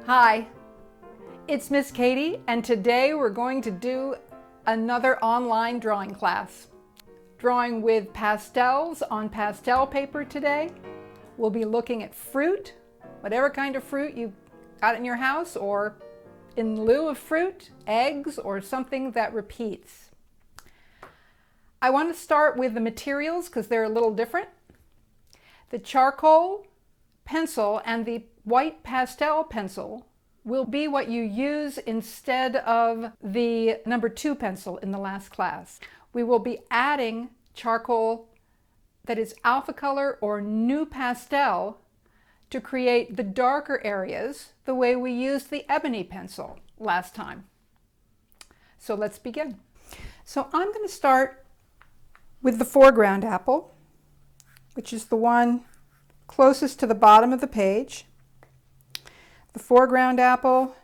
Hi, it's Miss Katie, and today we're going to do another online drawing class. Drawing with pastels on pastel paper today. We'll be looking at fruit, whatever kind of fruit you've got in your house, or in lieu of fruit, eggs, or something that repeats. I want to start with the materials because they're a little different. The charcoal pencil and the white pastel pencil will be what you use instead of the number 2 pencil in the last class. We will be adding charcoal that is alpha color or new pastel to create the darker areas the way we used the ebony pencil last time. So let's begin. So I'm going to start with the foreground apple, which is the one closest to the bottom of the page. The foreground apple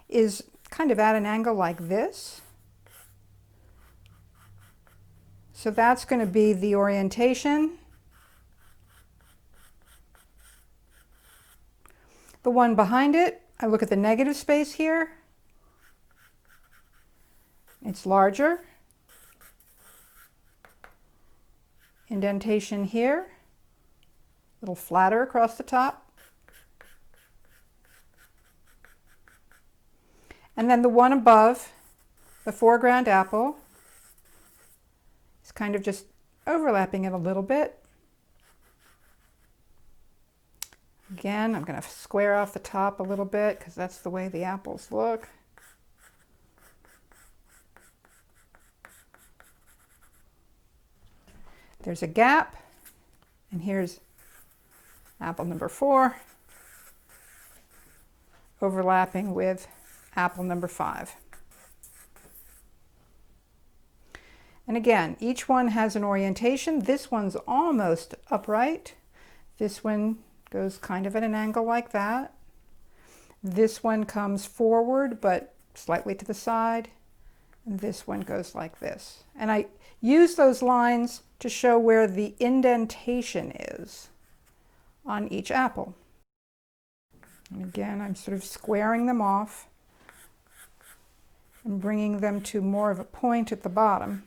is kind of at an angle like this. So that's going to be the orientation. The one behind it, I look at the negative space here. It's larger. Indentation here, a little flatter across the top. And then the one above, the foreground apple, is kind of just overlapping it a little bit. Again, I'm going to square off the top a little bit because that's the way the apples look. There's a gap, and here's apple number 4 overlapping with apple number 5. And again, each one has an orientation. This one's almost upright. This one goes kind of at an angle like that. This one comes forward but slightly to the side. And this one goes like this. And I use those lines to show where the indentation is on each apple. And again, I'm sort of squaring them off and bringing them to more of a point at the bottom,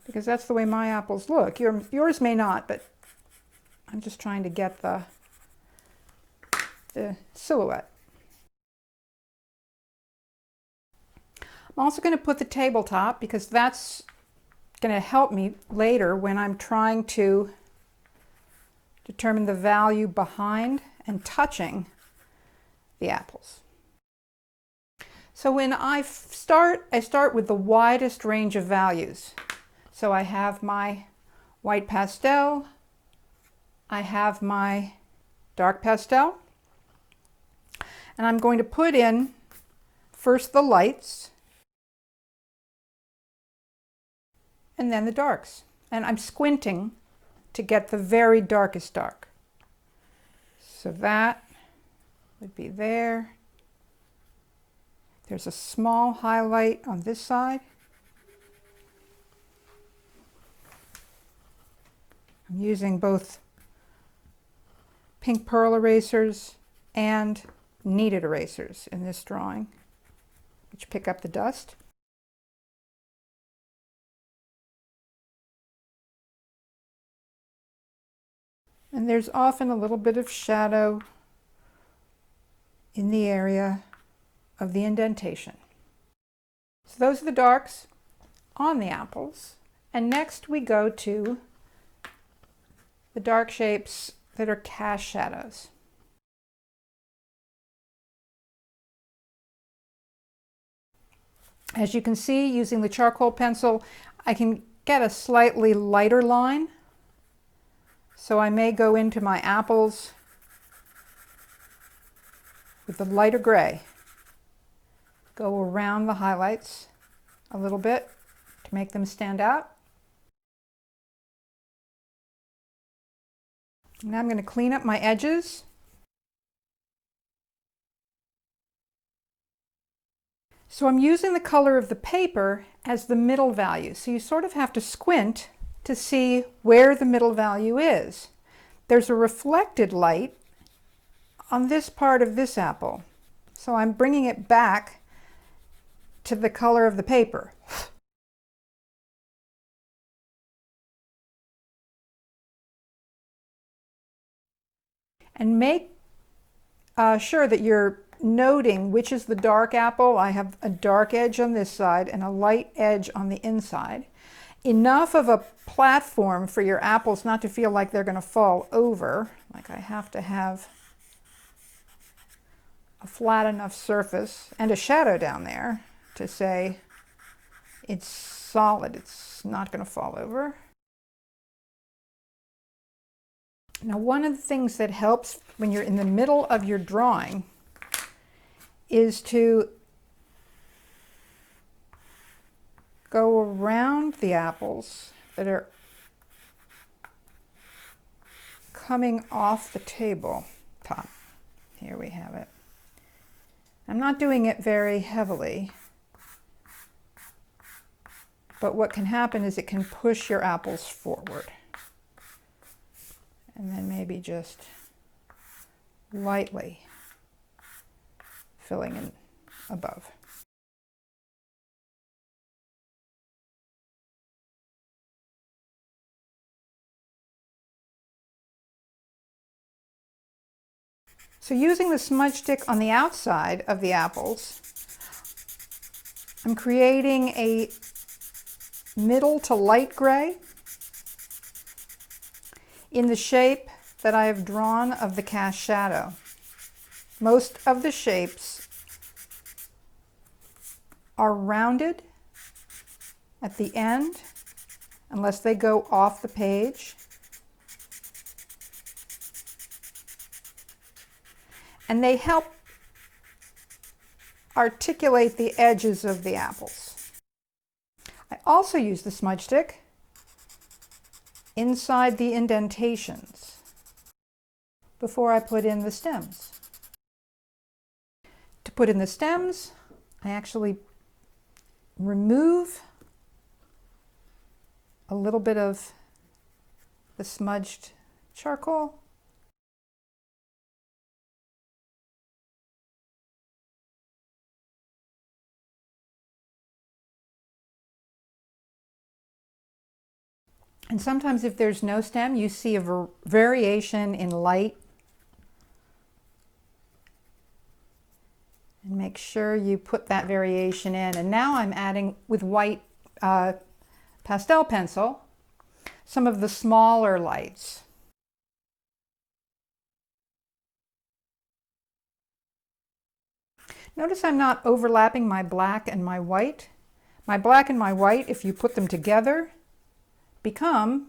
because that's the way my apples look. Yours may not, but I'm just trying to get the silhouette. I'm also going to put the tabletop because that's going to help me later when I'm trying to determine the value behind and touching the apples. So when I start with the widest range of values. So I have my white pastel, I have my dark pastel, and I'm going to put in first the lights and then the darks. And I'm squinting to get the very darkest dark. So that would be there. There's a small highlight on this side. I'm using both pink pearl erasers and kneaded erasers in this drawing, which pick up the dust. And there's often a little bit of shadow in the area of the indentation. So those are the darks on the apples. And next we go to the dark shapes that are cast shadows. As you can see, using the charcoal pencil, I can get a slightly lighter line. So I may go into my apples with the lighter gray. Go around the highlights a little bit to make them stand out. Now I'm going to clean up my edges. So I'm using the color of the paper as the middle value. So you sort of have to squint to see where the middle value is. There's a reflected light on this part of this apple. So I'm bringing it back to the color of the paper. And make sure that you're noting which is the dark apple. I have a dark edge on this side and a light edge on the inside. Enough of a platform for your apples not to feel like they're going to fall over. Like I have to have a flat enough surface and a shadow down there to say it's solid, it's not going to fall over. Now, one of the things that helps when you're in the middle of your drawing is to go around the apples that are coming off the table top. Here we have it. I'm not doing it very heavily, but what can happen is it can push your apples forward. And then maybe just lightly filling in above. So using the smudge stick on the outside of the apples, I'm creating a middle to light gray in the shape that I have drawn of the cast shadow. Most of the shapes are rounded at the end, unless they go off the page. And they help articulate the edges of the apples. I also use the smudge stick inside the indentations before I put in the stems. To put in the stems, I actually remove a little bit of the smudged charcoal . And sometimes if there's no stem, you see a variation in light. And make sure you put that variation in. And now I'm adding, with white pastel pencil, some of the smaller lights. Notice I'm not overlapping my black and my white. My black and my white, if you put them together, become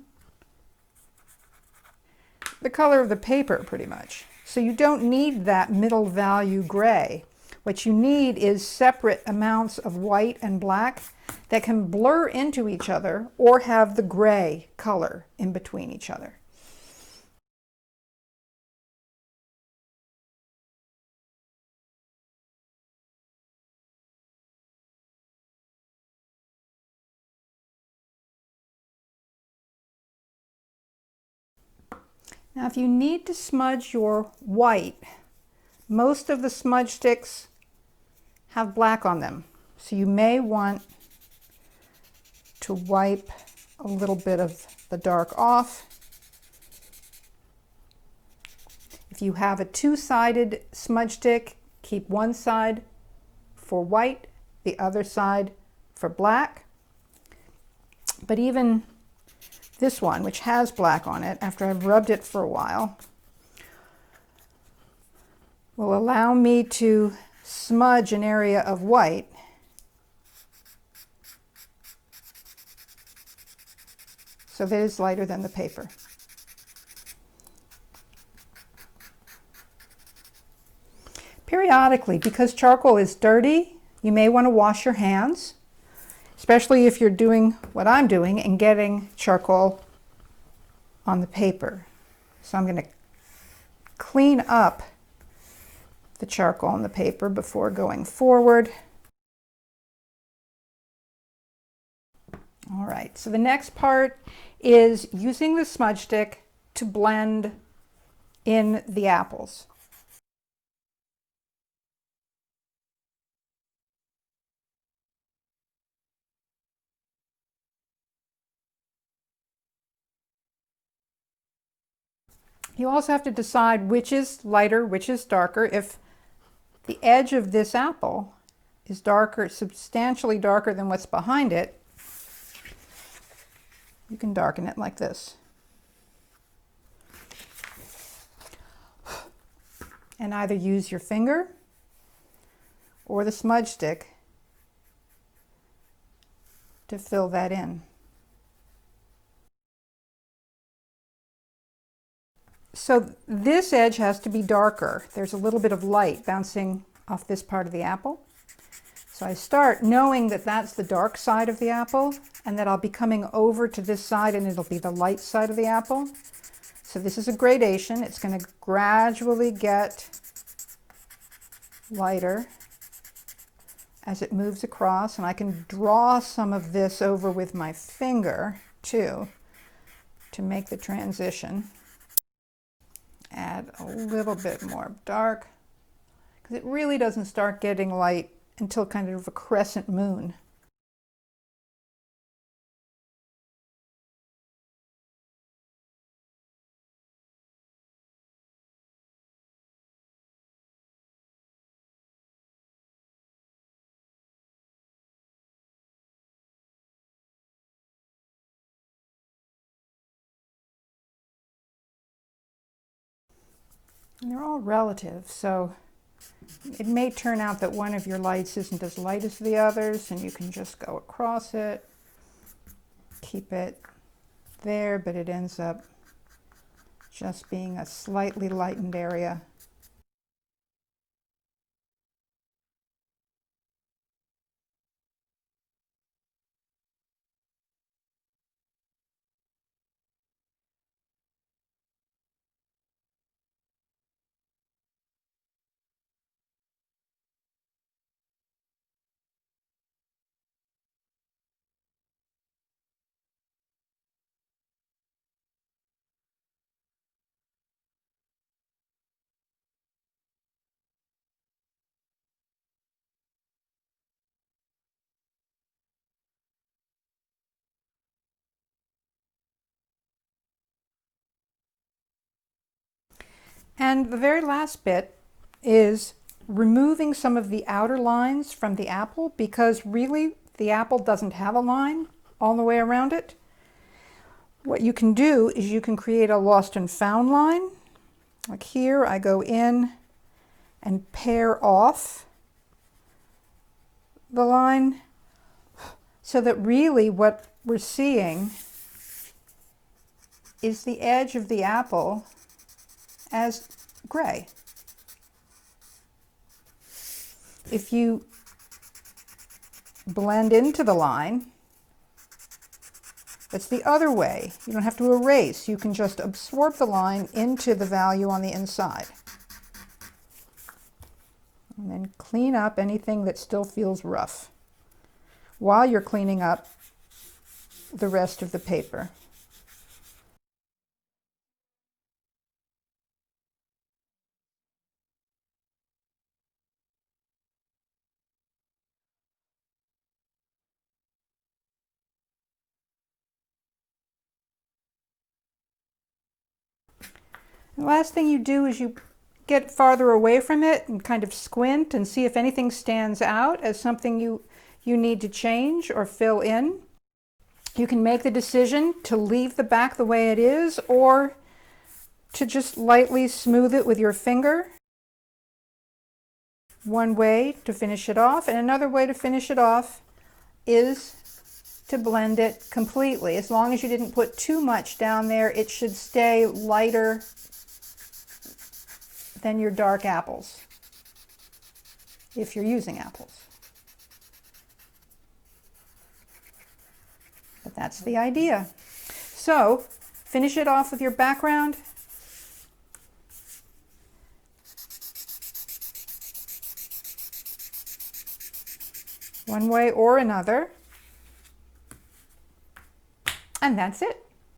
the color of the paper pretty much. So you don't need that middle value gray. What you need is separate amounts of white and black that can blur into each other or have the gray color in between each other. Now, if you need to smudge your white, most of the smudge sticks have black on them. So you may want to wipe a little bit of the dark off. If you have a two-sided smudge stick, keep one side for white, the other side for black. But even this one, which has black on it, after I've rubbed it for a while, will allow me to smudge an area of white so that it's lighter than the paper. Periodically, because charcoal is dirty, you may want to wash your hands, especially if you're doing what I'm doing and getting charcoal on the paper. So I'm going to clean up the charcoal on the paper before going forward. All right, so the next part is using the smudge stick to blend in the apples. You also have to decide which is lighter, which is darker. If the edge of this apple is darker, substantially darker than what's behind it, you can darken it like this. And either use your finger or the smudge stick to fill that in. So this edge has to be darker. There's a little bit of light bouncing off this part of the apple. So I start knowing that that's the dark side of the apple and that I'll be coming over to this side and it'll be the light side of the apple. So this is a gradation. It's going to gradually get lighter as it moves across, and I can draw some of this over with my finger too to make the transition. Add a little bit more dark, because it really doesn't start getting light until kind of a crescent moon. And they're all relative, so it may turn out that one of your lights isn't as light as the others, and you can just go across it, keep it there, but it ends up just being a slightly lightened area. And the very last bit is removing some of the outer lines from the apple, because really the apple doesn't have a line all the way around it. What you can do is you can create a lost and found line. Like here, I go in and pare off the line so that really what we're seeing is the edge of the apple as gray. If you blend into the line, that's the other way. You don't have to erase. You can just absorb the line into the value on the inside. And then clean up anything that still feels rough while you're cleaning up the rest of the paper. The last thing you do is you get farther away from it and kind of squint and see if anything stands out as something you need to change or fill in. You can make the decision to leave the back the way it is or to just lightly smooth it with your finger. One way to finish it off, and another way to finish it off is to blend it completely. As long as you didn't put too much down there, it should stay lighter than your dark apples, if you're using apples. But that's the idea. So finish it off with your background. One way or another. And that's it.